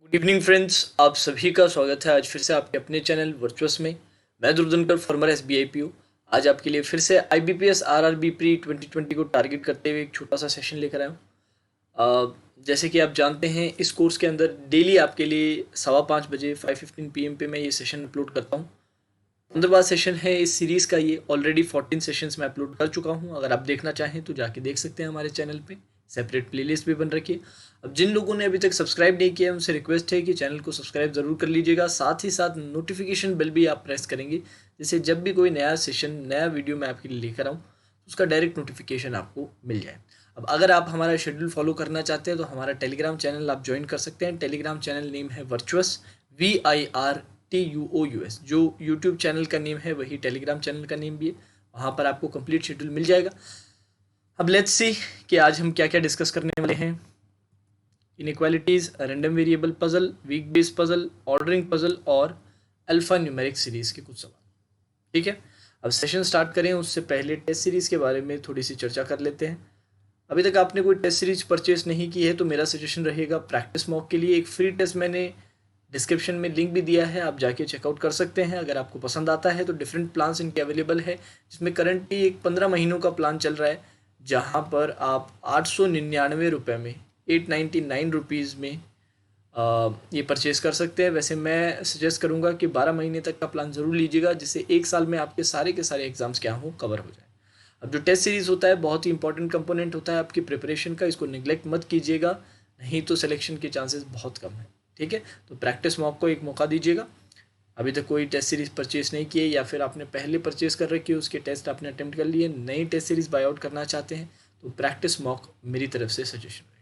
Good evening friends, आप सभी का स्वागत है आज फिर से आपके अपने चैनल वर्चुअस में। मैं दुर्धनकर फॉर्मर SBI PO आज आपके लिए फिर से IBPS RRB प्री 2020 को टारगेट करते हुए एक छोटा सा सेशन लेकर आया हूँ। जैसे कि आप जानते हैं, इस कोर्स के अंदर डेली आपके लिए 5:15 बजे 5:15 PM पे मैं ये सेशन अपलोड करता हूँ। 15वां सेशन है इस सीरीज़ का। ये ऑलरेडी 14 सेशंस में अपलोड कर चुका हूँ। अगर आप देखना चाहें तो जाके देख सकते हैं। हमारे चैनल पे सेपरेट प्लेलिस्ट भी बन रखी है। अब जिन लोगों ने अभी तक सब्सक्राइब नहीं किया है, उनसे रिक्वेस्ट है कि चैनल को सब्सक्राइब ज़रूर कर लीजिएगा। साथ ही साथ नोटिफिकेशन बेल भी आप प्रेस करेंगे, जिससे जब भी कोई नया सेशन, नया वीडियो मैं आपके लिए लेकर आऊँ, उसका डायरेक्ट नोटिफिकेशन आपको मिल जाए। अब अगर आप हमारा शेड्यूल फॉलो करना चाहते हैं तो हमारा टेलीग्राम चैनल आप ज्वाइन कर सकते हैं। टेलीग्राम चैनल नेम है वर्चुअस, VIRTUOUS। जो यूट्यूब चैनल का नेम है वही टेलीग्राम चैनल का नेम भी है। वहाँ पर आपको कंप्लीट शेड्यूल मिल जाएगा। अब लेट्स सी कि आज हम क्या क्या डिस्कस करने वाले हैं। Inequalities, random variable puzzle, weak base puzzle, ordering puzzle और अल्फा न्यूमेरिक सीरीज़ के कुछ सवाल। ठीक है, अब सेशन स्टार्ट करें उससे पहले टेस्ट सीरीज़ के बारे में थोड़ी सी चर्चा कर लेते हैं। अभी तक आपने कोई टेस्ट सीरीज परचेस नहीं की है तो मेरा सजेशन रहेगा प्रैक्टिस मॉक के लिए एक फ्री टेस्ट मैंने डिस्क्रिप्शन में लिंक भी दिया है, आप जाके चेकआउट कर सकते हैं। अगर आपको पसंद आता है तो डिफरेंट प्लान्स इनके अवेलेबल है, जिसमें करंटली एक 15 महीनों का प्लान चल रहा है, जहाँ पर आप 899 रुपये में, 899 रुपीज़ में ये परचेज़ कर सकते हैं। वैसे मैं सजेस्ट करूँगा कि 12 महीने तक का प्लान ज़रूर लीजिएगा, जिससे एक साल में आपके सारे के सारे एग्ज़ाम्स क्या हो कवर हो जाए। अब जो टेस्ट सीरीज़ होता है बहुत ही इंपॉर्टेंट कंपोनेंट होता है आपकी प्रिपरेशन का, इसको निगलेक्ट मत कीजिएगा, नहीं तो सिलेक्शन के चांसेस बहुत कम है। ठीक है, तो प्रैक्टिस मॉक को एक मौका दीजिएगा। अभी तक कोई टेस्ट सीरीज़ परचेस नहीं किए या फिर आपने पहले परचेस कर रखी है, उसके टेस्ट आपने अटेम्प्ट कर लिए, नई टेस्ट सीरीज़ बाय आउट करना चाहते हैं तो प्रैक्टिस मॉक मेरी तरफ से सजेशन रहेगा।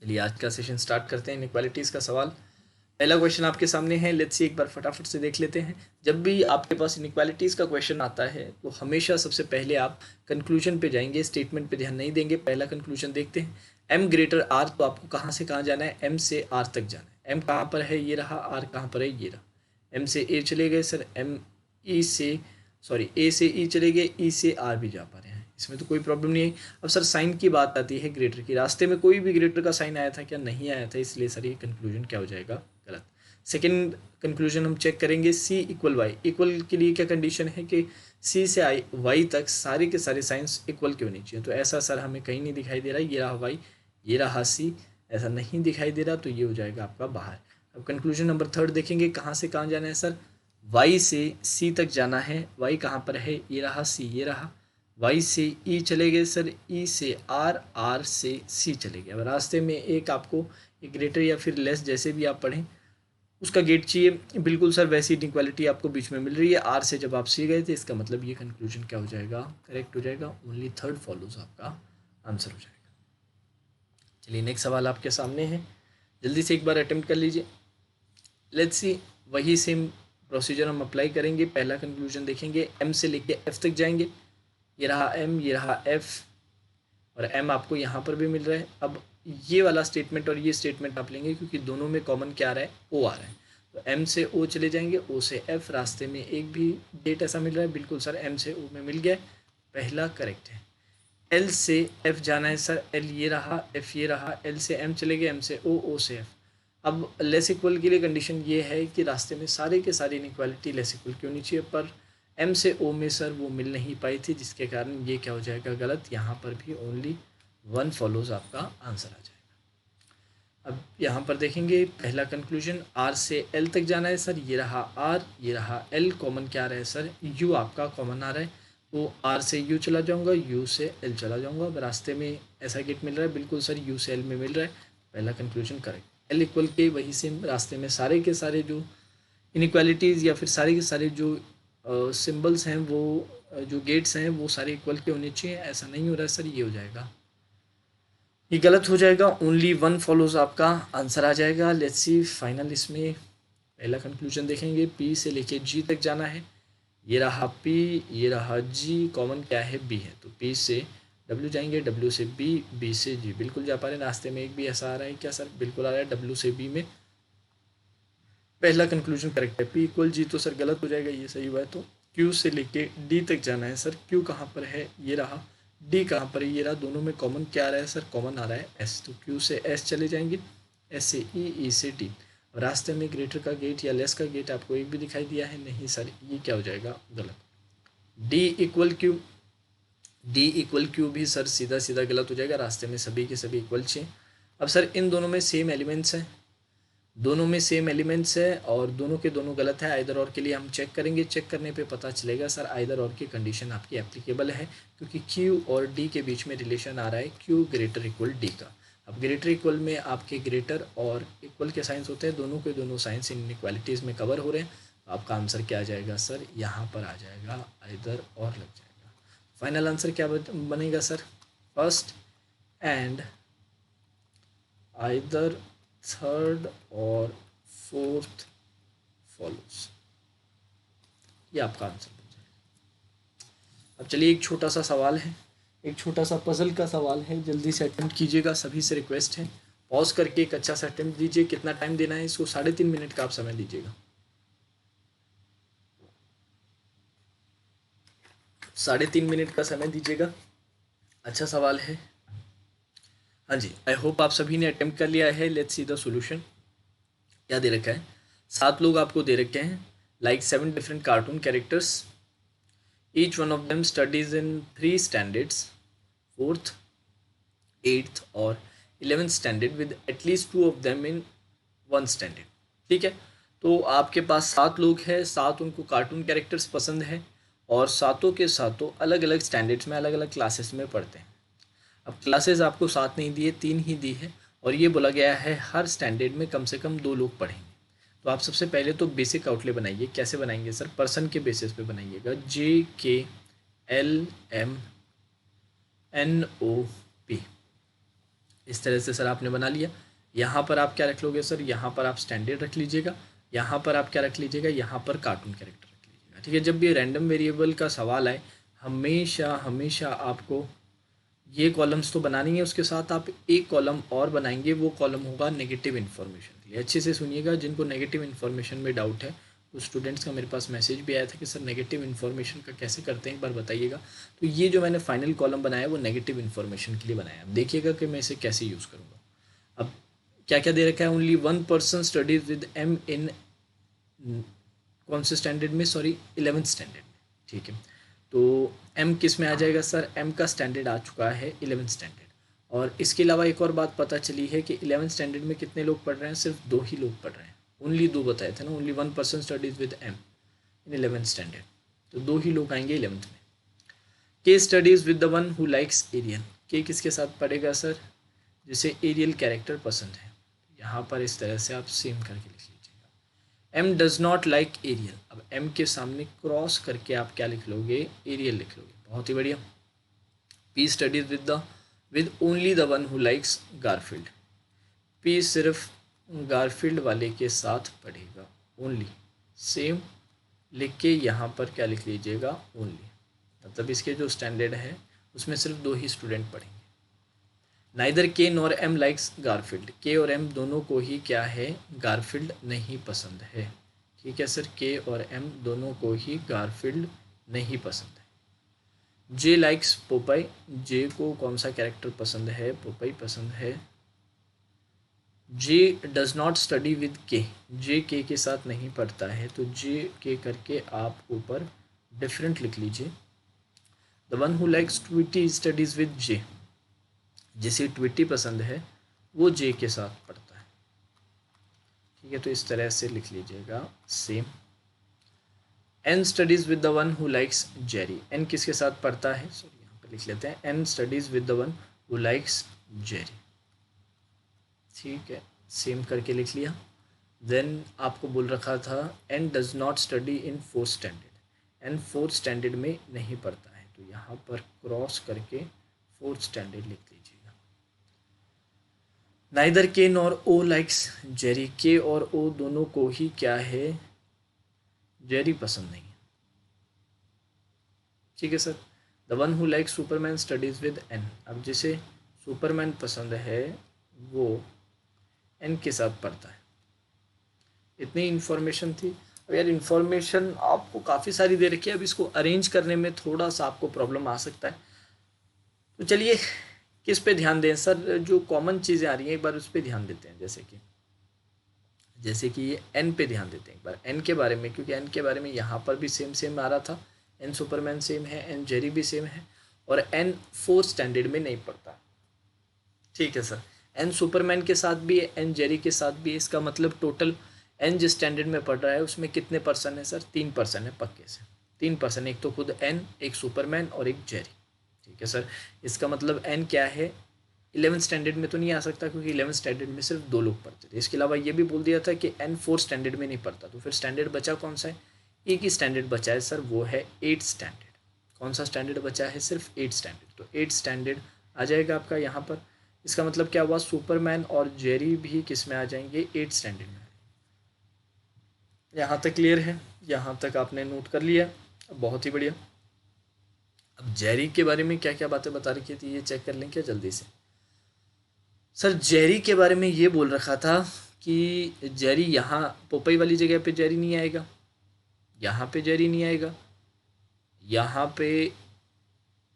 चलिए आज का सेशन स्टार्ट करते हैं। इनइक्वालिटीज़ का सवाल, पहला क्वेश्चन आपके सामने है। लेट्स सी एक बार फटाफट से देख लेते हैं। जब भी आपके पास इनइक्वालिटीज़ का क्वेश्चन आता है तो हमेशा सबसे पहले आप कंक्लूजन पे जाएंगे, स्टेटमेंट पे ध्यान नहीं देंगे। पहला कंक्लूजन देखते हैं। M ग्रेटर R, तो आपको कहाँ से कहाँ जाना है? M से R तक जाना है। M कहाँ पर है? ये रहा। R कहाँ पर है? ये रहा। M से A चले गए सर, A से E चले गए, E से R भी जा पा रहे हैं, इसमें तो कोई प्रॉब्लम नहीं है। अब सर साइन की बात आती है ग्रेटर की, रास्ते में कोई भी ग्रेटर का साइन आया था क्या? नहीं आया था, इसलिए सर ये कंक्लूजन क्या हो जाएगा? गलत। सेकेंड कंक्लूजन हम चेक करेंगे, C इक्वल वाई। इक्वल के लिए क्या कंडीशन है कि C से वाई तक सारे के सारे साइंस इक्वल क्यों होनी चाहिए? तो ऐसा सर हमें कहीं नहीं दिखाई दे रहा। ये रहा वाई, ये रहा C, ऐसा नहीं दिखाई दे रहा, तो ये हो जाएगा आपका बाहर। अब कंक्लूजन नंबर थर्ड देखेंगे, कहाँ से कहाँ जाना है सर? Y से C तक जाना है। Y कहाँ पर है? ये रहा C, ये रहा। Y से E चले गए सर, E से R, R से C चले गए। अब रास्ते में एक आपको एक ग्रेटर या फिर लेस, जैसे भी आप पढ़ें, उसका गेट चाहिए। बिल्कुल सर वैसी इनइक्वालिटी आपको बीच में मिल रही है। R से जब आप C गए थे, इसका मतलब ये कंक्लूजन क्या हो जाएगा? करेक्ट हो जाएगा। ओनली थर्ड फॉलोज आपका आंसर हो जाएगा। चलिए नेक्स्ट सवाल आपके सामने है, जल्दी से एक बार अटेम्प्ट कर लीजिए। लेट्स सी, वही सेम प्रोसीजर हम अप्लाई करेंगे। पहला कंक्लूजन देखेंगे, M से लेके F तक जाएंगे। ये रहा M, ये रहा F, और M आपको यहाँ पर भी मिल रहा है। अब ये वाला स्टेटमेंट और ये स्टेटमेंट आप लेंगे, क्योंकि दोनों में कॉमन क्या आ रहा है? O आ रहा है। तो M से O चले जाएंगे, O से F। रास्ते में एक भी डेट ऐसा मिल रहा है? बिल्कुल सर, M से O में मिल गया, पहला करेक्ट है। L से F जाना है सर, L ये रहा, F ये रहा। L से M चले गए, M से O, O से F। अब लेस इक्वल के लिए कंडीशन ये है कि रास्ते में सारे के सारे इनइक्वालिटी लेस इक्वल की होनी चाहिए, पर M से O में सर वो मिल नहीं पाई थी, जिसके कारण ये क्या हो जाएगा? गलत। यहाँ पर भी ओनली वन फॉलोज आपका आंसर आ जाएगा। अब यहाँ पर देखेंगे, पहला कंक्लूजन, R से L तक जाना है सर। ये रहा R, ये रहा L। कॉमन क्या आ रहा है सर? U आपका कॉमन आ रहा है, तो R से U चला जाऊँगा, U से L चला जाऊँगा। अब रास्ते में ऐसा गेट मिल रहा है? बिल्कुल सर, U से L में मिल रहा है, पहला कंक्लूजन करेक्ट। L इक्वल के वही सेम रास्ते में सारे के सारे जो इनइक्वालिटीज़ या फिर सारे के सारे जो सिंबल्स हैं, वो जो गेट्स हैं, वो सारे इक्वल के होने चाहिए। ऐसा नहीं हो रहा है सर, ये हो जाएगा, ये गलत हो जाएगा। ओनली वन फॉलोज आपका आंसर आ जाएगा। लेट्स सी फाइनल, इसमें पहला कंक्लूजन देखेंगे, P से लेके G तक जाना है। ये रहा P, ये रहा G। कॉमन क्या है? B है, तो P से W जाएंगे, W से B, B से G। बिल्कुल जा पा रहे हैं। रास्ते में एक भी ऐसा आ रहा है क्या सर? बिल्कुल आ रहा है, W से B में। पहला कंक्लूजन करेक्ट है। P इक्वल G तो सर गलत हो जाएगा, ये सही हुआ है। तो Q से लेके D तक जाना है सर। Q कहाँ पर है? ये रहा। D कहाँ पर है? ये रहा। दोनों में कॉमन क्या आ रहा है सर? कॉमन आ रहा है S, तो Q से S चले जाएंगे। SAEECT। रास्ते में ग्रेटर का गेट या लेस का गेट आपको एक भी दिखाई दिया है? नहीं सर, ये क्या हो जाएगा? गलत। D equal Q, D equal Q भी सर सीधा सीधा गलत हो जाएगा, रास्ते में सभी के सभी इक्वल चाहिए। अब सर इन दोनों में सेम एलिमेंट्स हैं, दोनों में सेम एलिमेंट्स है और दोनों के दोनों गलत है। आइदर और के लिए हम चेक करेंगे, चेक करने पे पता चलेगा सर आइदर और की कंडीशन आपकी एप्लीकेबल है, क्योंकि Q और D के बीच में रिलेशन आ रहा है Q ग्रेटर इक्वल D का। अब ग्रेटर इक्वल में आपके ग्रेटर और इक्वल के साइंस होते हैं, दोनों के दोनों साइंस इन इक्वालिटीज़ में कवर हो रहे हैं। आपका आंसर क्या आ जाएगा सर? यहाँ पर आ जाएगा आइदर और लग जाएगा। फाइनल आंसर क्या बनेगा sir? First and either third और फोर्थ फॉलोज, ये आपका आंसर बन जाएगा। अब चलिए एक छोटा सा सवाल है, एक छोटा सा पजल का सवाल है, जल्दी से अटेम्प्ट कीजिएगा, सभी से रिक्वेस्ट है। पॉज करके एक अच्छा सा अटेम्प्ट दीजिए। कितना टाइम देना है इसको? 3.5 मिनट का आप समय दीजिएगा। 3.5 मिनट का समय दीजिएगा। अच्छा सवाल है। हाँ जी, आई होप आप सभी ने अटेम्प्ट कर लिया है। Let's see the solution. क्या दे रखा है? 7 लोग आपको दे रखे हैं, like 7 different cartoon characters. Each one of them studies in 3 standards, 4th, 8th और 11th standard, with at least 2 of them in 1 standard. ठीक है, तो आपके पास 7 लोग हैं, 7 उनको कार्टून कैरेक्टर्स पसंद है और सातों के सातों अलग अलग स्टैंडर्ड्स में अलग अलग क्लासेस में पढ़ते हैं। अब क्लासेस आपको 7 नहीं दिए, 3 ही दी है और ये बोला गया है हर स्टैंडर्ड में कम से कम 2 लोग पढ़ेंगे। तो आप सबसे पहले तो बेसिक आउटले बनाइए। कैसे बनाएंगे सर? पर्सन के बेसिस पे बनाइएगा। JKLMNOP, इस तरह से सर आपने बना लिया। यहाँ पर आप क्या रख लोगे सर? यहाँ पर आप स्टैंडर्ड रख लीजिएगा, यहाँ पर आप क्या रख लीजिएगा? यहाँ पर कार्टून कैरेक्टर रख लीजिएगा। ठीक है, जब भी रैंडम वेरिएबल का सवाल आए हमेशा हमेशा आपको ये कॉलम्स तो बनानी है, उसके साथ आप एक कॉलम और बनाएंगे, वो कॉलम होगा नेगेटिव इन्फॉर्मेशन के लिए। अच्छे से सुनिएगा, जिनको नेगेटिव इन्फॉर्मेशन में डाउट है, कुछ स्टूडेंट्स का मेरे पास मैसेज भी आया था कि सर नेगेटिव इन्फॉर्मेशन का कैसे करते हैं, एक बार बताइएगा। तो ये जो मैंने फाइनल कॉलम बनाया वो नेगेटिव इन्फॉर्मेशन के लिए बनाया। अब देखिएगा कि मैं इसे कैसे यूज़ करूँगा। अब क्या क्या दे रखा है? Only 1 person studies with M इन कौन से स्टैंडर्ड में? सॉरी, 11th स्टैंडर्ड में। ठीक है, तो M किस में आ जाएगा सर? M का स्टैंडर्ड आ चुका है 11th स्टैंडर्ड। और इसके अलावा एक और बात पता चली है कि 11th स्टैंडर्ड में कितने लोग पढ़ रहे हैं? सिर्फ 2 ही लोग पढ़ रहे हैं। ओनली 2 बताए थे ना, only 1 person studies with M in 11th standard, तो 2 ही लोग आएंगे 11th में। K studies with the one who likes Ariel. K किसके साथ पढ़ेगा सर? जिसे एरियल कैरेक्टर पसंद है। यहाँ पर इस तरह से आप सेम करके लिख लीजिएगा। M does not like Ariel. अब M के सामने क्रॉस करके आप क्या लिख लोगे? एरियल लिख लोगे। बहुत ही बढ़िया। P studies with only the one who likes Garfield. P सिर्फ गारफील्ड वाले के साथ पढ़ेगा, ओनली। सेम लिख के यहाँ पर क्या लिख लीजिएगा? ओनली। मतलब इसके जो स्टैंडर्ड है उसमें सिर्फ 2 ही स्टूडेंट पढ़ेंगे। Neither K nor M likes Garfield. K और M दोनों को ही क्या है? गारफील्ड नहीं पसंद है। ठीक है सर, K और M दोनों को ही गारफील्ड नहीं पसंद है। J likes Popeye. J को कौन सा कैरेक्टर पसंद है? पोपाई पसंद है। J does not study with K। J K के साथ नहीं पढ़ता है, तो J K करके आप ऊपर डिफरेंट लिख लीजिए। The one who likes ट्विटी studies with J। जिसे ट्विटी पसंद है वो J के साथ पढ़ता है। ठीक है, तो इस तरह से लिख लीजिएगा same. N studies with the one who likes Jerry. N किसके साथ पढ़ता है? सॉरी, यहाँ पर लिख लेते हैं N studies with the one who likes Jerry. ठीक है, सेम करके लिख लिया। देन आपको बोल रखा था N does not study in 4th standard. N 4th standard में नहीं पढ़ता है, तो यहाँ पर क्रॉस करके 4th स्टैंडर्ड लिख लीजिएगा। Neither K nor O likes Jerry. K और O दोनों को ही क्या है? जेरी पसंद नहीं है। ठीक है sir. The one who like Superman studies with N। अब जिसे सुपरमैन पसंद है वो N के साथ पढ़ता है। इतनी इन्फॉर्मेशन थी। अब यार इन्फॉर्मेशन आपको काफ़ी सारी दे रखी है, अब इसको अरेंज करने में थोड़ा सा आपको प्रॉब्लम आ सकता है। तो चलिए किस पे ध्यान दें सर? जो कॉमन चीज़ें आ रही हैं एक बार उस पर ध्यान देते हैं, जैसे कि ये एन पे ध्यान देते हैं एक बार, एन के बारे में, क्योंकि एन के बारे में यहाँ पर भी सेम सेम आ रहा था, एन सुपरमैन सेम है, एन जेरी भी सेम है, और एन फोर्थ स्टैंडर्ड में नहीं पढ़ता। ठीक है सर, एन सुपरमैन के साथ भी है, एन जेरी के साथ भी है, इसका मतलब टोटल एन जिस स्टैंडर्ड में पढ़ रहा है उसमें कितने पर्सन है सर? 3% है पक्के से, 3%, एक तो खुद एन, एक सुपरमैन और एक जेरी। ठीक है सर, इसका मतलब एन क्या है? 11th स्टैंडर्ड में तो नहीं आ सकता क्योंकि 11th स्टैंडर्ड में सिर्फ 2 लोग पढ़ते थे। इसके अलावा ये भी बोल दिया था कि एन 4 स्टैंडर्ड में नहीं पढ़ता, तो फिर स्टैंडर्ड बचा कौन सा है? एक ही स्टैंडर्ड बचा है सर, वो है 8th स्टैंडर्ड। कौन सा स्टैंडर्ड बचा है? सिर्फ 8th स्टैंडर्ड, तो 8th स्टैंडर्ड आ जाएगा आपका यहाँ पर। इसका मतलब क्या हुआ? सुपरमैन और जेरी भी किस में आ जाएंगे? 8th स्टैंडर्ड में। यहाँ तक क्लियर है? यहाँ तक आपने नोट कर लिया? बहुत ही बढ़िया। अब जेरी के बारे में क्या क्या बातें बता रखी थी ये चेक कर लें क्या जल्दी से? सर जेरी के बारे में ये बोल रखा था कि जेरी यहाँ पोपई वाली जगह पे जेरी नहीं आएगा, यहाँ पे जेरी नहीं आएगा, यहाँ पे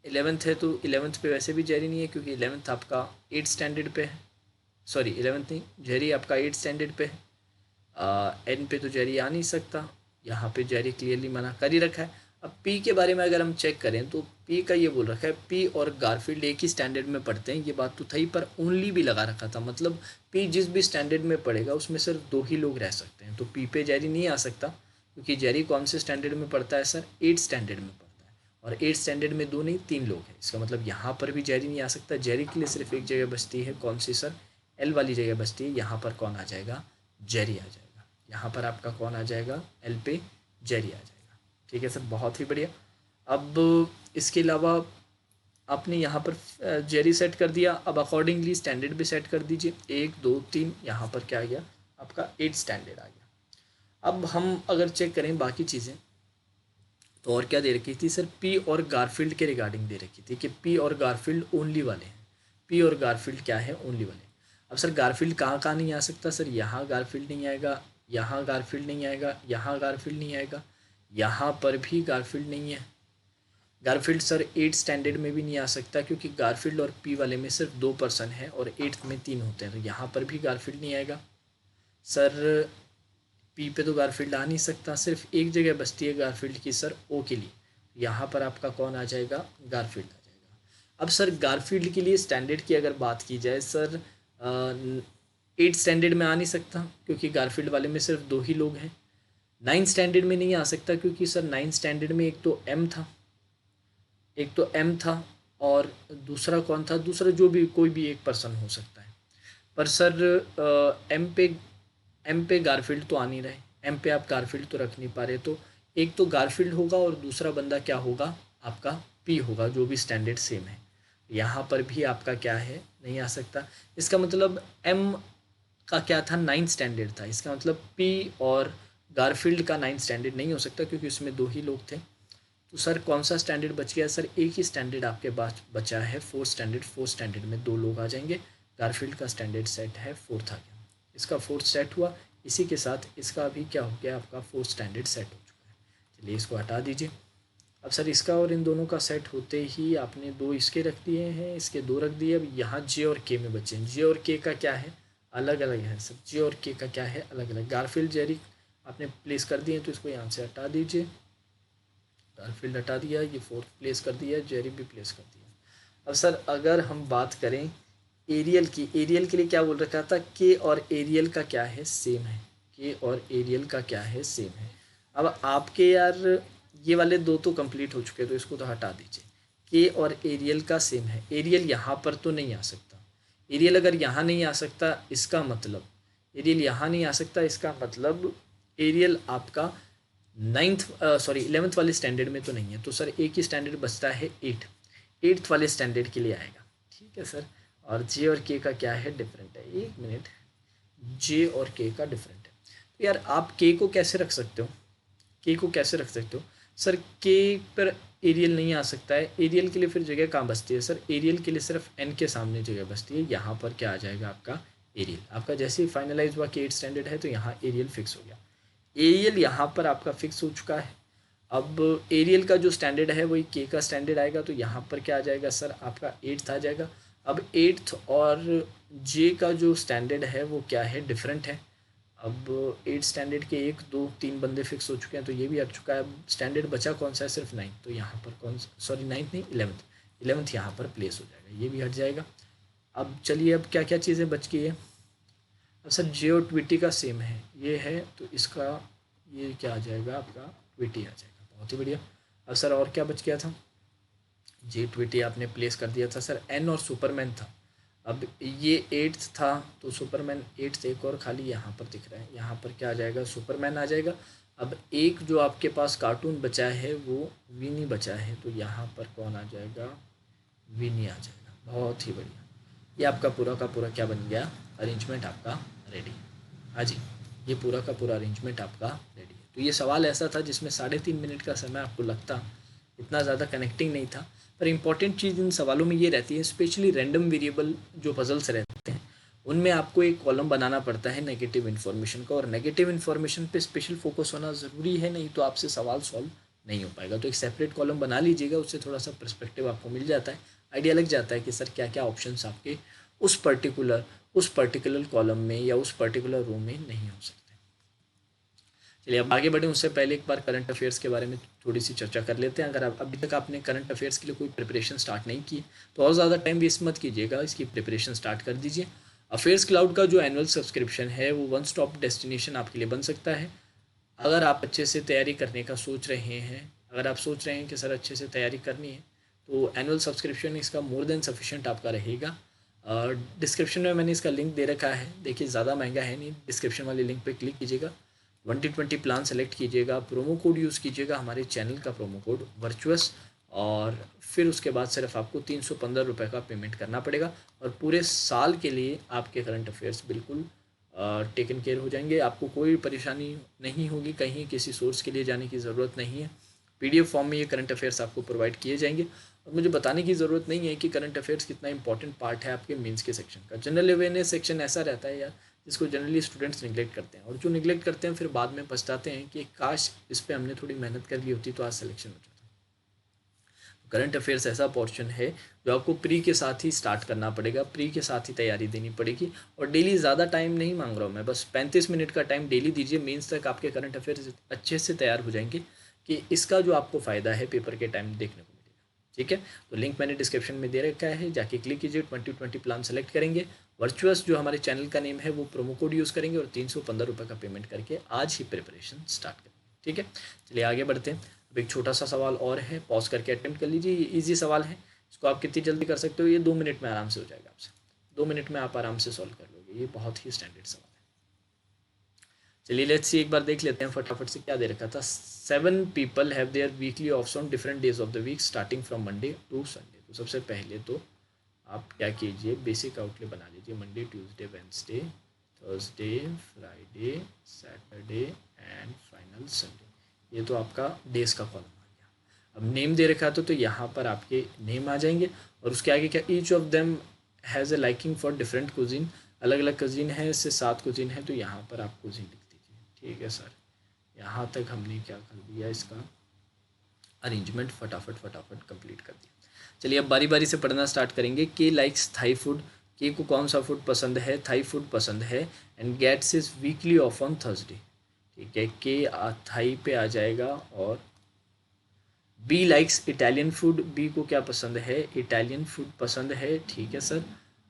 11th है तो 11th पे वैसे भी जेरी नहीं है क्योंकि 11th आपका 8th स्टैंडर्ड पे है, सॉरी 11th नहीं, जेरी आपका 8th स्टैंडर्ड पे है। एन पे तो जेरी आ नहीं सकता, यहाँ पे जेरी क्लियरली मना कर ही रखा है। अब पी के बारे में अगर हम चेक करें तो पी का ये बोल रखा है पी और गारफील्ड एक ही स्टैंडर्ड में पढ़ते हैं, ये बात तो थी पर ओनली भी लगा रखा था, मतलब पी जिस भी स्टैंडर्ड में पढ़ेगा उसमें सिर्फ 2 ही लोग रह सकते हैं, तो पी पे जेरी नहीं आ सकता क्योंकि जेरी कौन से स्टैंडर्ड में पढ़ता है सर? 8th स्टैंडर्ड में पढ़ता है, और 8th स्टैंडर्ड में 2 नहीं 3 लोग हैं, इसका मतलब यहाँ पर भी जेरी नहीं आ सकता। जेरी के लिए सिर्फ एक जगह बचती है, कौन सी सर? एल वाली जगह बचती है, यहाँ पर कौन आ जाएगा? जेरी आ जाएगा। यहाँ पर आपका कौन आ जाएगा? एल पे जेरी आ जाएगा। ठीक है सर, बहुत ही बढ़िया। अब इसके अलावा आपने यहाँ पर जेरी सेट कर दिया, अब अकॉर्डिंगली स्टैंडर्ड भी सेट कर दीजिए, 1 2 3, यहाँ पर क्या आ गया आपका? 8th स्टैंडर्ड आ गया। अब हम अगर चेक करें बाकी चीज़ें तो और क्या दे रखी थी सर? पी और गारफील्ड के रिगार्डिंग दे रखी थी कि पी और गारफील्ड ओनली वाले हैं, पी और गारफील्ड क्या है? ओनली वाले। अब सर गारफील्ड कहाँ कहाँ नहीं आ सकता सर? यहाँ गारफील्ड नहीं आएगा, यहाँ गारफील्ड नहीं आएगा, यहाँ गारफील्ड नहीं आएगा, यहाँ पर भी गारफील्ड नहीं है। गारफील्ड सर 8th स्टैंडर्ड में भी नहीं आ सकता क्योंकि गारफील्ड और पी वाले में सिर्फ 2 पर्सन है और 8th में 3 होते हैं, तो यहाँ पर भी गारफील्ड नहीं आएगा। सर पी पे तो गारफील्ड आ नहीं सकता, सिर्फ एक जगह बचती है गारफील्ड की सर, ओ के लिए, यहाँ पर आपका कौन आ जाएगा? गारफील्ड आ जाएगा। अब सर गारफील्ड के लिए स्टैंडर्ड की अगर बात की जाए सर, 8th स्टैंडर्ड में आ नहीं सकता क्योंकि गारफील्ड वाले में सिर्फ 2 ही लोग हैं। 9th स्टैंडर्ड में नहीं आ सकता क्योंकि सर 9th स्टैंडर्ड में एक तो एम था और दूसरा कौन था? दूसरा जो भी कोई भी एक पर्सन हो सकता है, पर सर एम पे गारफील्ड तो आ नहीं रहे, एम पे आप गारफील्ड तो रख नहीं पा रहे, तो एक तो गारफील्ड होगा और दूसरा बंदा क्या होगा? आपका पी होगा, जो भी स्टैंडर्ड सेम है। यहाँ पर भी आपका क्या है? नहीं आ सकता। इसका मतलब एम का क्या था? 9th स्टैंडर्ड था, इसका मतलब पी और गारफील्ड का 9th स्टैंडर्ड नहीं हो सकता क्योंकि उसमें 2 ही लोग थे। तो सर कौन सा स्टैंडर्ड बच गया सर? एक ही स्टैंडर्ड आपके पास बचा है, 4th स्टैंडर्ड। 4th स्टैंडर्ड में 2 लोग आ जाएंगे, गारफील्ड का स्टैंडर्ड सेट है 4th आ गया, इसका 4th सेट हुआ, इसी के साथ इसका भी क्या हो गया? आपका 4th स्टैंडर्ड सेट हो चुका है। चलिए इसको हटा दीजिए। अब सर इसका और इन दोनों का सेट होते ही आपने 2 इसके रख दिए हैं, इसके 2 रख दिए। अब यहाँ जे और के में बचे हैं, जे और के का क्या है? अलग अलग है सर, जे और के का क्या है? अलग अलग। गारफील्ड जेरी आपने प्लेस कर दिए तो इसको यहाँ से हटा दीजिए, गारफील्ड हटा दिया, ये 4th प्लेस कर दिया, जेरी भी प्लेस कर दिया। अब सर अगर हम बात करें एरियल की, एरियल के लिए क्या बोल रखा था? के और एरियल का क्या है? सेम है, के और एरियल का क्या है? सेम है। अब आपके यार ये वाले 2 तो कंप्लीट हो चुके हैं तो इसको तो हटा दीजिए। के और एरियल का सेम है, एरियल यहाँ पर तो नहीं आ सकता। एरियल अगर यहाँ नहीं आ सकता इसका मतलब, एरियल यहाँ नहीं आ सकता इसका मतलब एरियल आपका 11th वाले स्टैंडर्ड में तो नहीं है, तो सर एक ही स्टैंडर्ड बचता है 8th वाले स्टैंडर्ड के लिए आएगा। ठीक है सर, और जे और के का क्या है? डिफरेंट है। एक मिनट, जे और के का डिफरेंट है, तो यार आप के को कैसे रख सकते हो? के को कैसे रख सकते हो सर? के पर एरियल नहीं आ सकता है, एरियल के लिए फिर जगह कहाँ बचती है सर? एरियल के लिए सिर्फ एन के सामने जगह बचती है, यहाँ पर क्या आ जाएगा आपका? एरियल। आपका जैसे ही फाइनलाइज हुआ कि 8th स्टैंडर्ड है तो यहाँ एरियल फिक्स हो गया, एरियल यहाँ पर आपका फिक्स हो चुका है। अब एरियल का जो स्टैंडर्ड है वही के का स्टैंडर्ड आएगा, तो यहाँ पर क्या आ जाएगा सर? आपका 8th आ जाएगा। अब 8th और जे का जो स्टैंडर्ड है वो क्या है, डिफरेंट है। अब 8 स्टैंडर्ड के 1 2 3 बंदे फिक्स हो चुके हैं, तो ये भी हट चुका है। अब स्टैंडर्ड बचा कौन सा है, सिर्फ 9, तो यहाँ पर कौन, सॉरी 9th नहीं 11th यहाँ पर प्लेस हो जाएगा, ये भी हट जाएगा। अब चलिए अब क्या क्या चीज़ें बच गई है। अब सर जे और ट्विटी का सेम है, ये है तो इसका ये क्या आ जाएगा आपका, ट्विटी आ जाएगा, बहुत ही बढ़िया। अब सर और क्या बच गया था, जे ट्विटी आपने प्लेस कर दिया था सर, एन और सुपरमैन था। अब ये 8th था तो सुपरमैन 8th एक और खाली यहाँ पर दिख रहा है, यहाँ पर क्या आ जाएगा, सुपरमैन आ जाएगा। अब एक जो आपके पास कार्टून बचा है वो विनी बचा है, तो यहाँ पर कौन आ जाएगा, विनी आ जाएगा, बहुत ही बढ़िया। ये आपका पूरा का पूरा क्या बन गया, अरेंजमेंट आपका रेडी। हाँ जी, ये पूरा का पूरा अरेंजमेंट आपका रेडी है। तो ये सवाल ऐसा था जिसमें 3.5 मिनट का समय आपको लगता, इतना ज़्यादा कनेक्टिंग नहीं था। पर इंपॉर्टेंट चीज़ इन सवालों में ये रहती है, स्पेशली रैंडम वेरिएबल जो पजल्स रहते हैं उनमें आपको एक कॉलम बनाना पड़ता है नेगेटिव इन्फॉर्मेशन का, और नेगेटिव इन्फॉर्मेशन पे स्पेशल फोकस होना ज़रूरी है, नहीं तो आपसे सवाल सॉल्व नहीं हो पाएगा। तो एक सेपरेट कॉलम बना लीजिएगा, उससे थोड़ा सा पर्सपेक्टिव आपको मिल जाता है, आइडिया लग जाता है कि सर क्या क्या ऑप्शंस आपके उस पर्टिकुलर कॉलम में या उस पर्टिकुलर रो में नहीं हो सकते। चलिए अब आगे बढ़े, उससे पहले एक बार करंट अफेयर्स के बारे में थोड़ी सी चर्चा कर लेते हैं। अगर आप अभी तक आपने करंट अफेयर्स के लिए कोई प्रिपरेशन स्टार्ट नहीं की तो और ज़्यादा टाइम वेस्ट मत कीजिएगा, इसकी प्रिपरेशन स्टार्ट कर दीजिए। अफेयर्स क्लाउड का जो एनुअल सब्सक्रिप्शन है वो वन स्टॉप डेस्टिनेशन आपके लिए बन सकता है। अगर आप अच्छे से तैयारी करने का सोच रहे हैं, अगर आप सोच रहे हैं कि सर अच्छे से तैयारी करनी है, तो एनुअल सब्सक्रिप्शन इसका मोर देन सफिशिएंट आपका रहेगा। डिस्क्रिप्शन में मैंने इसका लिंक दे रखा है, देखिए ज़्यादा महंगा है नहीं, डिस्क्रिप्शन वाले लिंक पे क्लिक कीजिएगा, 2020 प्लान सेलेक्ट कीजिएगा, प्रोमो कोड यूज़ कीजिएगा, हमारे चैनल का प्रोमो कोड वर्चुअस, और फिर उसके बाद सिर्फ आपको 315 रुपये का पेमेंट करना पड़ेगा, और पूरे साल के लिए आपके करंट अफेयर्स बिल्कुल टेकन केयर हो जाएंगे। आपको कोई परेशानी नहीं होगी, कहीं किसी सोर्स के लिए जाने की ज़रूरत नहीं है। PDF फॉर्म में ये करंट अफेयर्स आपको प्रोवाइड किए जाएंगे, और मुझे बताने की ज़रूरत नहीं है कि करंट अफेयर्स कितना इंपॉर्टेंट पार्ट है आपके मेंस के सेक्शन का। जनरल अवेयरनेस सेक्शन ऐसा रहता है यार जिसको जनरली स्टूडेंट्स निगलेक्ट करते हैं, और जो निगलेक्ट करते हैं फिर बाद में पछताते हैं कि काश इस पर हमने थोड़ी मेहनत कर ली होती तो आज सिलेक्शन हो जाता। करंट अफेयर्स ऐसा पोर्शन है जो आपको प्री के साथ ही स्टार्ट करना पड़ेगा, प्री के साथ ही तैयारी देनी पड़ेगी, और डेली ज़्यादा टाइम नहीं मांग रहा हूँ मैं, बस 35 मिनट का टाइम डेली दीजिए, मेंस तक आपके करंट अफेयर्स अच्छे से तैयार हो जाएंगे कि इसका जो आपको फ़ायदा है पेपर के टाइम देखने को मिलेगा। ठीक है, तो लिंक मैंने डिस्क्रिप्शन में दे रखा है, जाके क्लिक कीजिए, 2020 प्लान सेलेक्ट करेंगे, वर्चुअस जो हमारे चैनल का नेम है वो प्रोमो कोड यूज़ करेंगे, और 315 रुपये का पेमेंट करके आज ही प्रिपरेशन स्टार्ट करेंगे। ठीक है, चलिए आगे बढ़ते हैं। अब एक छोटा सा सवाल और है, पॉज करके अटेम्प्ट कर लीजिए, ये ईजी सवाल है, इसको आप कितनी जल्दी कर सकते हो, ये 2 मिनट में आराम से हो जाएगा आपसे, 2 मिनट में आप आराम से सॉल्व कर लोगे, ये बहुत ही स्टैंडर्ड सवाल है। चलिए लेट्स सी, एक बार देख लेते हैं फटाफट से क्या दे रखा था। 7 people have their weekly offs on different days of the week starting from Monday to Sunday. तो सबसे पहले तो आप क्या कीजिए, बेसिक आउटले बना लीजिए, Monday Tuesday Wednesday Thursday Friday Saturday and final Sunday. ये तो आपका डेज का कॉलम आ गया। अब नेम दे रखा था तो यहाँ पर आपके नेम आ जाएंगे, और उसके आगे क्या, each of them has a liking for different cuisine, अलग अलग कुजीन है, इससे 7 कुजीन है, तो यहाँ पर आप कुजीन लिख दीजिए। ठीक है सर, यहाँ तक हमने क्या कर दिया, इसका अरेंजमेंट फटाफट कंप्लीट कर दिया। चलिए अब बारी बारी से पढ़ना स्टार्ट करेंगे। के लाइक्स थाई फूड, के को कौन सा फूड पसंद है, थाई फूड पसंद है, and G's is weekly off on Thursday. ठीक है, के थाई पे आ जाएगा, और B likes Italian food, B को क्या पसंद है, इटालियन फूड पसंद है। ठीक है सर,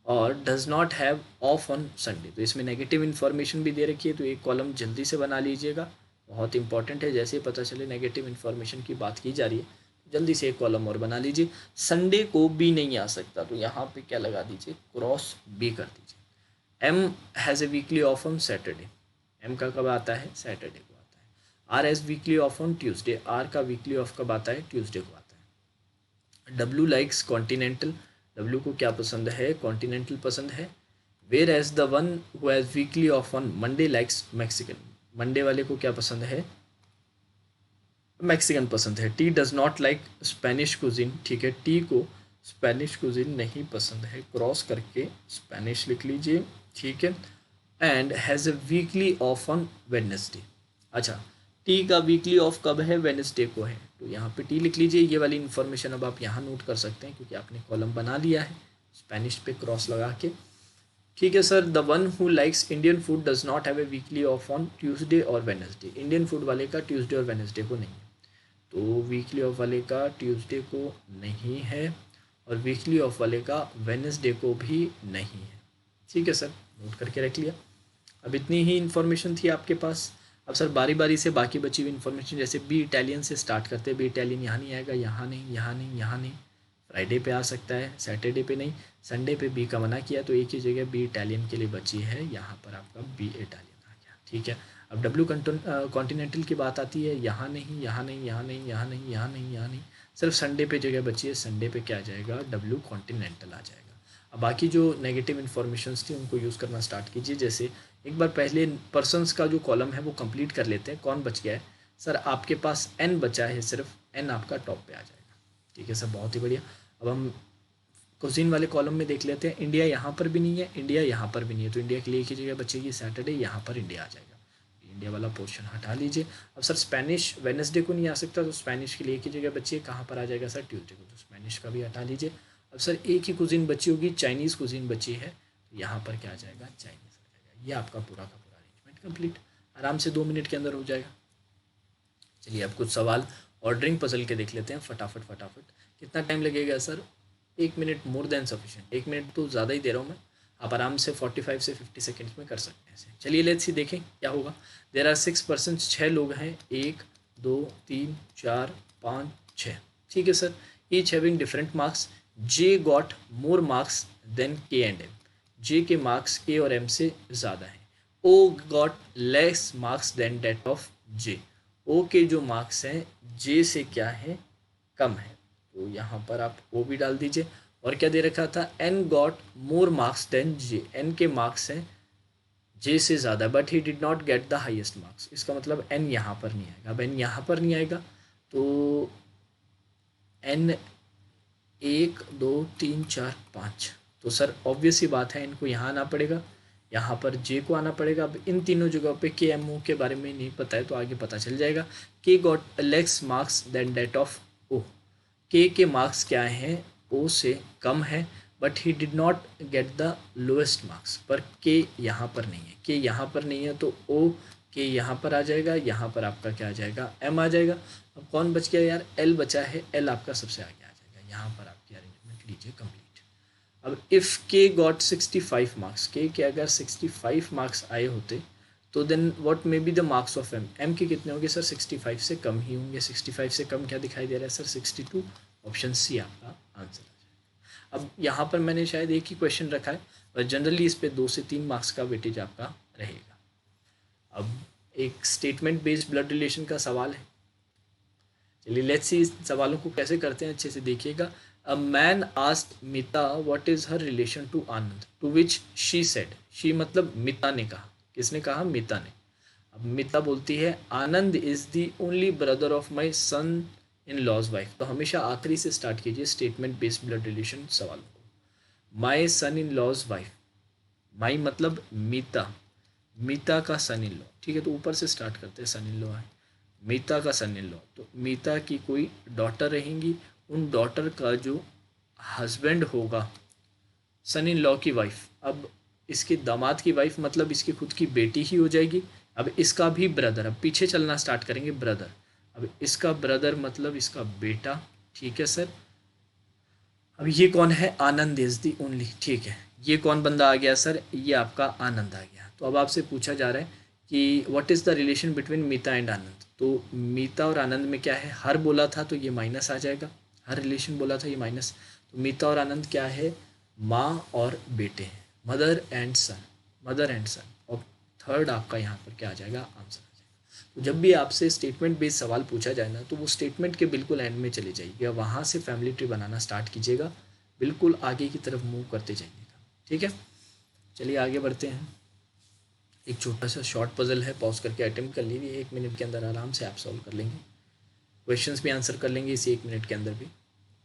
और does not have of on Sunday, तो इसमें नेगेटिव इन्फॉर्मेशन भी दे रखी है, तो एक कॉलम जल्दी से बना लीजिएगा, बहुत इंपॉर्टेंट है, जैसे ही पता चले नेगेटिव इन्फॉर्मेशन की बात की जा रही है जल्दी से एक कॉलम और बना लीजिए। संडे को बी नहीं आ सकता, तो यहाँ पे क्या लगा दीजिए, क्रॉस बी कर दीजिए। M has a weekly off on Saturday, M का कब आता है, सैटरडे को आता है। R has weekly off on Tuesday, R का वीकली ऑफ कब आता है, ट्यूसडे को आता है। डब्ल्यू लाइक्स कॉन्टिनेंटल, डब्ल्यू को क्या पसंद है, कॉन्टिनेंटल पसंद है। Whereas the one who has weekly off on Monday likes Mexican, Monday वाले को क्या पसंद है, मैक्सिकन पसंद है। T does not like Spanish cuisine, ठीक है, टी को स्पेनिश कुजिन नहीं पसंद है, क्रॉस करके स्पेनिश लिख लीजिए। ठीक है, and has a weekly off on Wednesday. अच्छा, टी का वीकली ऑफ कब है, वेडनेसडे को है, तो यहाँ पे टी लिख लीजिए। ये वाली इन्फॉर्मेशन अब आप यहाँ नोट कर सकते हैं क्योंकि आपने कॉलम बना लिया है, स्पेनिश पे क्रॉस लगा के। ठीक है sir, the one who likes Indian food does not have a weekly off on Tuesday और वेडनेसडे। इंडियन फूड वाले का ट्यूसडे और वेडनेसडे को नहीं है, तो वीकली ऑफ वाले का ट्यूसडे को नहीं है और वीकली ऑफ वाले का वेडनेसडे को भी नहीं है। ठीक है सर, नोट करके रख लिया। अब इतनी ही इन्फॉर्मेशन थी आपके पास। अब सर बारी बारी से बाकी बची हुई इन्फॉर्मेशन, जैसे बी इटालियन से स्टार्ट करते हैं। बी इटालियन यहाँ नहीं आएगा, यहाँ नहीं, यहाँ नहीं, यहाँ नहीं। फ्राइडे पे आ सकता है, सैटरडे पे नहीं, संडे पे बी का मना किया, तो एक ही जगह बी इटालियन के लिए बची है, यहाँ पर आपका बी इटालियन आ गया। ठीक है, अब डब्ल्यू कॉन्टिनेंटल की बात आती है, यहाँ नहीं, यहाँ नहीं, यहाँ नहीं, यहाँ नहीं, यहाँ नहीं, यहाँ नहीं, सिर्फ संडे पे जगह बची है। संडे पे क्या आ जाएगा, डब्ल्यू कॉन्टिनेंटल आ जाएगा। अब बाकी जो नेगेटिव इन्फॉर्मेशंस थी उनको यूज़ करना स्टार्ट कीजिए। जैसे एक बार पहले पर्सन्स का जो कॉलम है वो कंप्लीट कर लेते हैं। कौन बच गया है सर, आपके पास एन बचा है, सिर्फ एन आपका टॉप पे आ जाएगा। ठीक है सर, बहुत ही बढ़िया। अब हम कुजीन वाले कॉलम में देख लेते हैं। इंडिया यहाँ पर भी नहीं है, इंडिया यहाँ पर भी नहीं है, तो इंडिया के लिए एक ही जगह बचेगी सैटरडे, यहाँ पर इंडिया आ जाएगा। इंडिया वाला पोर्शन हटा लीजिए। अब सर स्पेनिश वेडनेसडे को नहीं आ सकता, तो स्पेनिश के लिए एक ही जगह बची है, कहाँ पर आ जाएगा सर, ट्यूसडे को, तो स्पेनिश का भी हटा लीजिए। अब सर एक ही कुजीन बची होगी, चाइनीज़ कुजीन बची है, तो यहाँ पर क्या आ जाएगा, चाइनीज़ आ जाएगा। ये आपका पूरा का पूरा अरेंजमेंट कंप्लीट, आराम से 2 मिनट के अंदर हो जाएगा। चलिए अब कुछ सवाल ऑर्डरिंग पजल के देख लेते हैं फटाफट फटाफट। कितना टाइम लगेगा sir, 1 minute more than sufficient. 1 minute तो ज़्यादा ही दे रहा हूँ मैं, आप आराम से 45 से 50 सेकेंड्स में कर सकते हैं इसे। चलिए लेट्स सी देखें क्या होगा। देयर आर 6 पर्सन, 6 लोग हैं, 1 2 3 4 5 6। ठीक है sir, each having different marks. J got more marks than K and M. J के मार्क्स के और एम से ज़्यादा हैं। O got less marks than that of J. O के जो मार्क्स हैं जे से क्या है, कम है, तो यहाँ पर आप ओ भी डाल दीजिए। और क्या दे रखा था, N got more marks than J. N के मार्क्स हैं जे से ज़्यादा, but he did not get the highest marks. इसका मतलब एन यहाँ पर नहीं आएगा। अब एन यहाँ पर नहीं आएगा तो एन 1 2 3 4 5, तो सर ऑब्वियस ही बात है, इनको यहाँ आना पड़ेगा, यहाँ पर जे को आना पड़ेगा। अब इन तीनों जगहों पे के एम ओ के बारे में नहीं पता है, तो आगे पता चल जाएगा। K got less marks than that of O. K marks क्या हैं, ओ से कम है, but he did not get the lowest marks. पर के यहाँ पर नहीं है, के यहाँ पर नहीं है, तो ओ के यहाँ पर आ जाएगा, यहाँ पर आपका क्या आ जाएगा, एम आ जाएगा। अब कौन बच गया यार, एल बचा है, एल आपका सबसे आगे आ जाएगा। यहाँ पर आपकी अरेंजमेंट लीजिए कंप्लीट। अब इफ़ के गॉट 65 मार्क्स, के अगर 65 मार्क्स आए होते तो then what may be the marks of M. M के कितने होंगे सर, 65 से कम ही होंगे। 65 से कम क्या दिखाई दे रहा है सर, 62। ऑप्शन सी आपका आंसर आ जाएगा। अब यहाँ पर मैंने शायद एक ही क्वेश्चन रखा है, और जनरली इस पे 2 से 3 मार्क्स का वेटेज आपका रहेगा। अब एक स्टेटमेंट बेस्ड ब्लड रिलेशन का सवाल है। चलिए लेट्स सी इस सवालों को कैसे करते हैं, अच्छे से देखिएगा। A man asked Mita what is her relation to Anand, to which she said. She मतलब मिता ने कहा, किसने कहा, मिता ने। अब मिता बोलती है Anand is the only brother of my son in law's wife. तो हमेशा आखिरी से स्टार्ट कीजिए स्टेटमेंट बेस्ड ब्लड रिलेशन सवालों को। माई सन इन लॉज वाइफ, माई मतलब मीता, मीता का सन इन लॉ। ठीक है, तो ऊपर से स्टार्ट करते हैं, सन इन लॉ है, मीता का सन इन लॉ, तो मीता की कोई डॉटर रहेंगी, उन डॉटर का जो हस्बैंड होगा, सन इन लॉ की वाइफ। अब इसके दामाद की वाइफ मतलब इसकी खुद की बेटी ही हो जाएगी। अब इसका भी ब्रदर, अब पीछे चलना स्टार्ट करेंगे, ब्रदर। अब इसका ब्रदर मतलब इसका बेटा। ठीक है सर, अब ये कौन है, आनंद इज दी ओनली। ठीक है, ये कौन बंदा आ गया सर, ये आपका आनंद आ गया। तो अब आपसे पूछा जा रहा है कि what is the relation between Meeta and Anand. तो मीता और आनंद में क्या है, हर बोला था तो ये माइनस आ जाएगा, हर रिलेशन बोला था ये माइनस। तो मीता और आनंद क्या है, माँ और बेटे हैं, mother and son, mother and son. और थर्ड आपका यहाँ पर क्या आ जाएगा, आंसर आ जाएगा। तो जब भी आपसे स्टेटमेंट बेस्ड सवाल पूछा जाए ना, तो वो स्टेटमेंट के बिल्कुल एंड में चले जाइएगा, वहाँ से फैमिली ट्री बनाना स्टार्ट कीजिएगा, बिल्कुल आगे की तरफ मूव करते जाइएगा। ठीक है, चलिए आगे बढ़ते हैं। एक छोटा सा शॉर्ट पजल है, पॉज करके अटेम्प्ट कर लीजिए, 1 मिनट के अंदर आराम से आप सॉल्व कर लेंगे, क्वेश्चंस भी आंसर कर लेंगे इसी 1 मिनट के अंदर भी।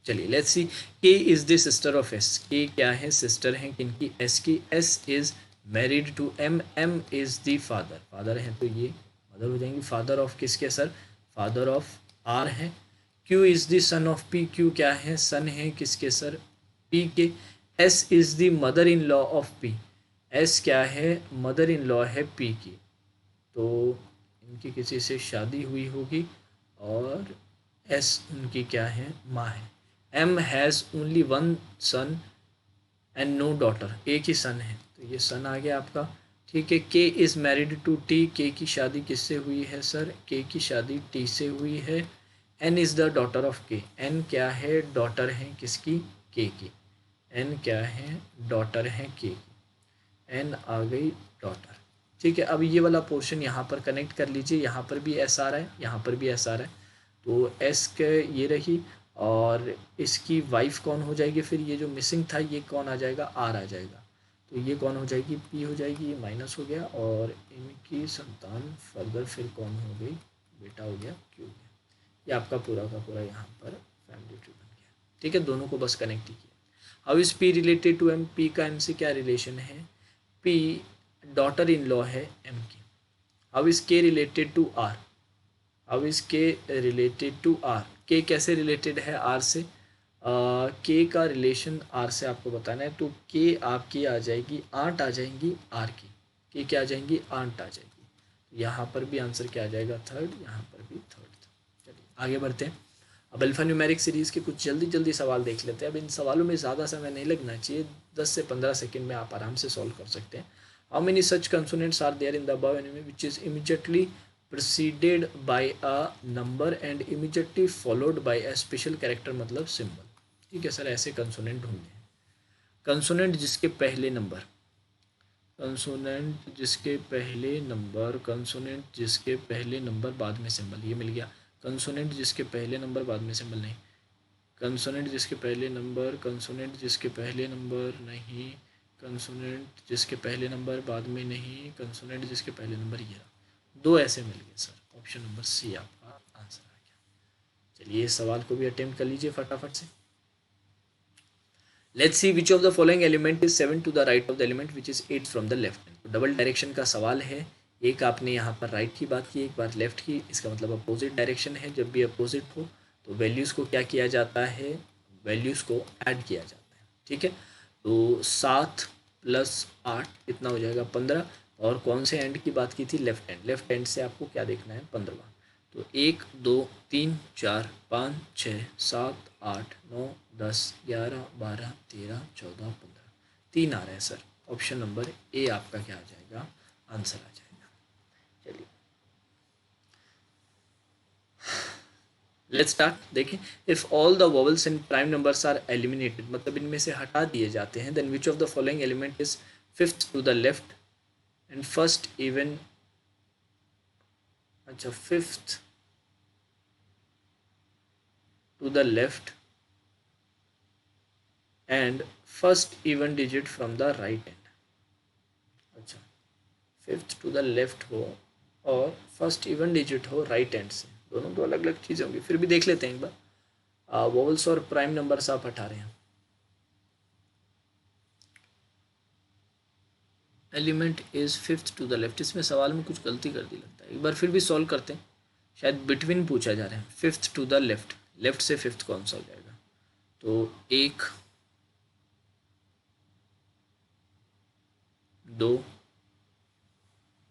चलिए let's see, K is the sister of S. K क्या है, सिस्टर हैं किनकी, एस की। S is married to M, M is the father, father हैं तो ये मदर हो जाएंगी। फादर ऑफ किसके सर, फादर ऑफ आर हैं। Q is the son of P, Q क्या है, सन है किसके सर, पी के। S is the mother in law of P. S क्या है, मदर इन लॉ है पी की, तो इनकी किसी से शादी हुई होगी और एस उनकी क्या है, माँ है। M has only one son and no daughter, एक ही सन है, तो ये सन आ गया आपका। ठीक है, के इज़ मैरिड टू टी, के की शादी किससे हुई है सर, के की शादी टी से हुई है। N is the daughter of K, N क्या है, डॉटर है किसकी, के की। एन क्या है, डॉटर है के की, एन आ गई डॉटर। ठीक है, अब ये वाला पोर्शन यहाँ पर कनेक्ट कर लीजिए, यहाँ पर भी एस आ रहा है, यहाँ पर भी एस आ रहा है, तो एस के ये रही, और इसकी वाइफ कौन हो जाएगी फिर, ये जो मिसिंग था ये कौन आ जाएगा, आर आ जाएगा, तो ये कौन हो जाएगी, पी हो जाएगी, ये माइनस हो गया, और इनकी संतान फर्दर फिर कौन हो गई, बेटा हो गया, क्यू हो गया। ये आपका पूरा का पूरा यहाँ पर फैमिली ट्री बन गया। ठीक है, दोनों को बस कनेक्ट ही किया। How is P related to M, P का एम से क्या रिलेशन है, पी डॉटर इन लॉ है एम की। How is K related to R, how is K related to R, K कैसे रिलेटेड है आर से, के का रिलेशन आर से आपको बताना है, तो के आपकी आ जाएगी, आंट आ जाएंगी आर की, के क्या आ जाएंगी, आंट आ जाएगी, तो यहाँ पर भी आंसर क्या आ जाएगा, थर्ड, यहाँ पर भी थर्ड। चलिए आगे बढ़ते हैं। अब अल्फा न्यूमेरिक सीरीज़ के कुछ जल्दी जल्दी सवाल देख लेते हैं। अब इन सवालों में ज़्यादा समय नहीं लगना चाहिए, 10 से 15 सेकंड में आप आराम से सॉल्व कर सकते हैं। How many such consonants are there in the above anime which is immediately preceded by a number and immediately followed by a special character मतलब सिंबल। ठीक है सर, ऐसे कंसोनेंट ढूंढने हैं। कंसोनेंट जिसके पहले नंबर, कंसोनेंट जिसके पहले नंबर, कंसोनेंट जिसके पहले नंबर बाद में सिंबल, ये मिल गया। कंसोनेंट जिसके पहले नंबर बाद में सिंबल नहीं, कंसोनेंट जिसके पहले नंबर, कंसोनेंट जिसके पहले नंबर नहीं, कंसोनेंट जिसके पहले नंबर बाद में नहीं, कंसोनेंट जिसके पहले नंबर, ये दो ऐसे मिल गए सर, ऑप्शन नंबर सी आपका आंसर आ गया। चलिए इस सवाल को भी अटेम्प्ट कर लीजिए फटाफट से। Let's see which of the following element is 7 to the right of the element which is 8 from the left. तो डबल डायरेक्शन का सवाल है, एक आपने यहाँ पर राइट की बात की, एक बार लेफ्ट की, इसका मतलब अपोजिट डायरेक्शन है। जब भी अपोजिट हो तो वैल्यूज़ को क्या किया जाता है, वैल्यूज़ को ऐड किया जाता है। ठीक है, तो 7 + 8 कितना हो जाएगा, 15। और कौन से एंड की बात की थी, लेफ्ट एंड, लेफ्ट एंड से आपको क्या देखना है, 15वां। तो 1 2 3 4 5 6 7 8 9 10 11 12 13 14 15, 3 आ रहा है सर, ऑप्शन नंबर ए आपका क्या आ जाएगा, आंसर आ जाएगा। चलिए लेट्स स्टार्ट। देखिए, if all the vowels in prime numbers are eliminated, मतलब इनमें से हटा दिए जाते हैं, then which of the following element is 5th to the left and first even, अच्छा 5th to the left and first even digit from the right end. अच्छा 5th to the left हो और फर्स्ट इवन डिजिट हो right end से, दोनों तो अलग अलग चीज़ें होंगी, फिर भी देख लेते हैं एक बार। वोवल्स और प्राइम नंबर्स आप हटा रहे हैं, element is 5th to the left, इसमें सवाल में कुछ गलती कर दी लगता है, एक बार फिर भी सॉल्व करते हैं। शायद बिटवीन पूछा जा रहा है, 5th to the left, left से 5th कौन सा हो जाएगा, तो 1 2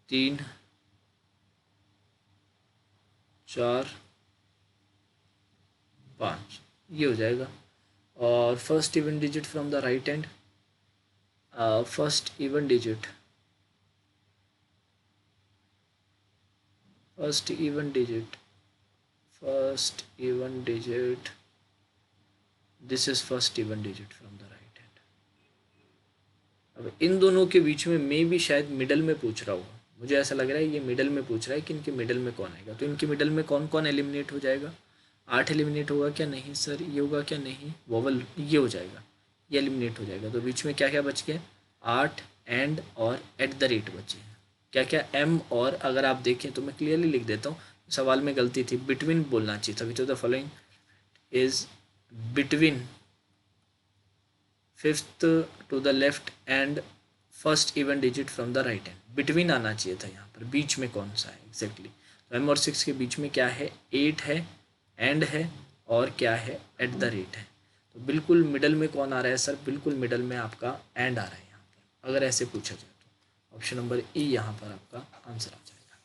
3 4 5 ये हो जाएगा। और first even digit from the right and, first even digit, first even digit, first even digit, this is first even digit from the right hand. अब इन दोनों के बीच में मे भी शायद मिडल में पूछ रहा होगा, मुझे ऐसा लग रहा है ये मिडल में पूछ रहा है कि इनके मिडल में कौन आएगा, तो इनके मिडल में कौन कौन एलिमिनेट हो जाएगा, 8 एलिमिनेट होगा क्या, नहीं सर, ये होगा क्या, नहीं, वोवल ये हो जाएगा, ये एलिमिनेट हो जाएगा, तो बीच में क्या क्या बच गया, 8 एंड और एट द रेट बचे हैं, क्या क्या, एम, और अगर आप देखें तो मैं क्लियरली लिख देता हूँ, सवाल में गलती थी, बिटवीन बोलना चाहिए था, which of the following is between 5th to the left and first even digit from the right hand, between आना चाहिए था, यहाँ पर बीच में कौन सा है एग्जैक्टली, तो एम और 6 के बीच में क्या है, 8 है, एंड है, और क्या है, एट द रेट है, तो बिल्कुल मिडल में कौन आ रहा है सर, बिल्कुल मिडल में आपका एंड आ रहा है यहाँ पर, अगर ऐसे पूछा जाए तो ऑप्शन नंबर ई यहाँ पर आपका आंसर आ जाएगा।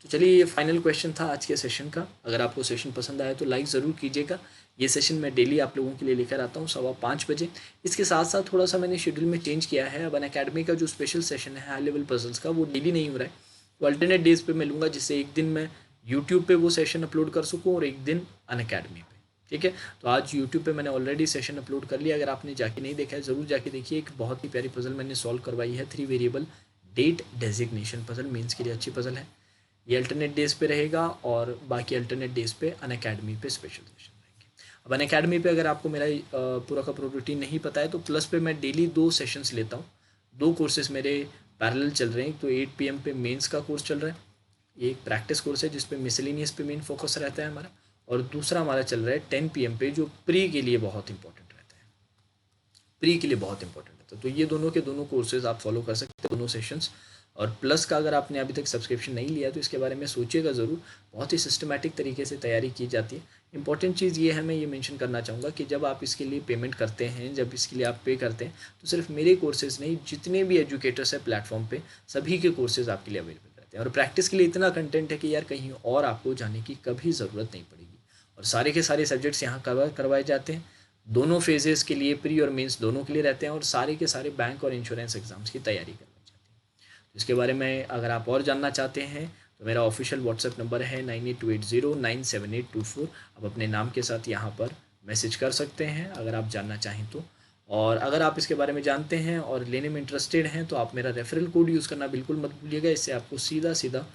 तो चलिए ये फाइनल क्वेश्चन था आज के सेशन का। अगर आपको सेशन पसंद आया तो लाइक ज़रूर कीजिएगा। ये सेशन मैं डेली आप लोगों के लिए लेकर आता हूँ 5:15 बजे। इसके साथ साथ थोड़ा सा मैंने शेड्यूल में चेंज किया है। अब अनअकैडमी का जो स्पेशल सेशन है हाई लेवल पजल्स का, वो डेली नहीं हो रहा है, वो अल्टरनेट डेज पे मैं लूँगा, जिससे एक दिन मैं यूट्यूब पे वो सेशन अपलोड कर सकूँ और एक दिन अनअकैडमी पे। ठीक है, तो आज यूट्यूब पे मैंने ऑलरेडी सेशन अपलोड कर लिया, अगर आपने जाके नहीं देखा है ज़रूर जाके देखिए। एक बहुत ही प्यारी पजल मैंने सॉल्व करवाई है, 3 variable date designation puzzle, mains के लिए अच्छी पजल है। ये अल्टरनेट डेज पे रहेगा और बाकी अल्टरनेट डेज पे अनअकैडमी पे स्पेशल सेशन रहेंगे। अब अनअकैडमी पे अगर आपको मेरा पूरा का पूरा रूटीन नहीं पता है तो प्लस पे मैं डेली 2 सेशंस लेता हूँ। 2 कोर्सेज मेरे पैरेलल चल रहे हैं। तो 8 PM पे मेंस का कोर्स चल रहा है, ये एक प्रैक्टिस कोर्स है जिसपे मिसलेनियस पे मेन फोकस रहता है हमारा, और दूसरा हमारा चल रहा है 10 PM पे, जो प्री के लिए बहुत इंपॉर्टेंट रहता है, प्री के लिए बहुत इंपॉर्टेंट रहता है। तो ये दोनों के दोनों कोर्सेज आप फॉलो कर सकते हैं, दोनों सेशंस। और प्लस का अगर आपने अभी तक सब्सक्रिप्शन नहीं लिया तो इसके बारे में सोचिएगा ज़रूर, बहुत ही सिस्टमैटिक तरीके से तैयारी की जाती है। इंपॉर्टेंट चीज़ ये है, मैं ये मेंशन करना चाहूँगा कि जब आप इसके लिए पेमेंट करते हैं, जब इसके लिए आप पे करते हैं, तो सिर्फ मेरे कोर्सेज़ नहीं, जितने भी एजुकेटर्स हैं प्लेटफॉर्म पे, सभी के कोर्सेज़ आपके लिए अवेलेबल रहते हैं। और प्रैक्टिस के लिए इतना कंटेंट है कि यार कहीं और आपको जाने की कभी ज़रूरत नहीं पड़ेगी। और सारे के सारे सब्जेक्ट्स यहाँ कवर करवाए जाते हैं, दोनों फेजेस के लिए, प्री और मेंस दोनों के लिए रहते हैं, और सारे के सारे बैंक और इंश्योरेंस एग्जाम्स की तैयारी करवाई जाती है। इसके बारे में अगर आप और जानना चाहते हैं तो मेरा ऑफिशियल व्हाट्सएप नंबर है 9820978224। आप अपने नाम के साथ यहाँ पर मैसेज कर सकते हैं अगर आप जानना चाहें तो। और अगर आप इसके बारे में जानते हैं और लेने में इंटरेस्टेड हैं तो आप मेरा रेफरल कोड यूज़ करना बिल्कुल मत भूलिएगा, इससे आपको सीधा सीधा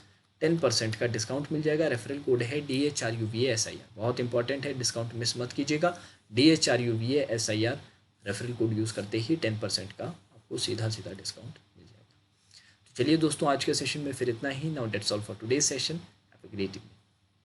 10% का डिस्काउंट मिल जाएगा। रेफरल कोड है DHRUVASIR, बहुत इंपॉर्टेंट है, डिस्काउंट मिस मत कीजिएगा। DHRUVASIR रेफरल कोड यूज़ करते ही 10% का आपको सीधा सीधा डिस्काउंट मिल जाएगा। तो चलिए दोस्तों, आज के सेशन में फिर इतना ही। Now that's all for today's session. Have a great evening.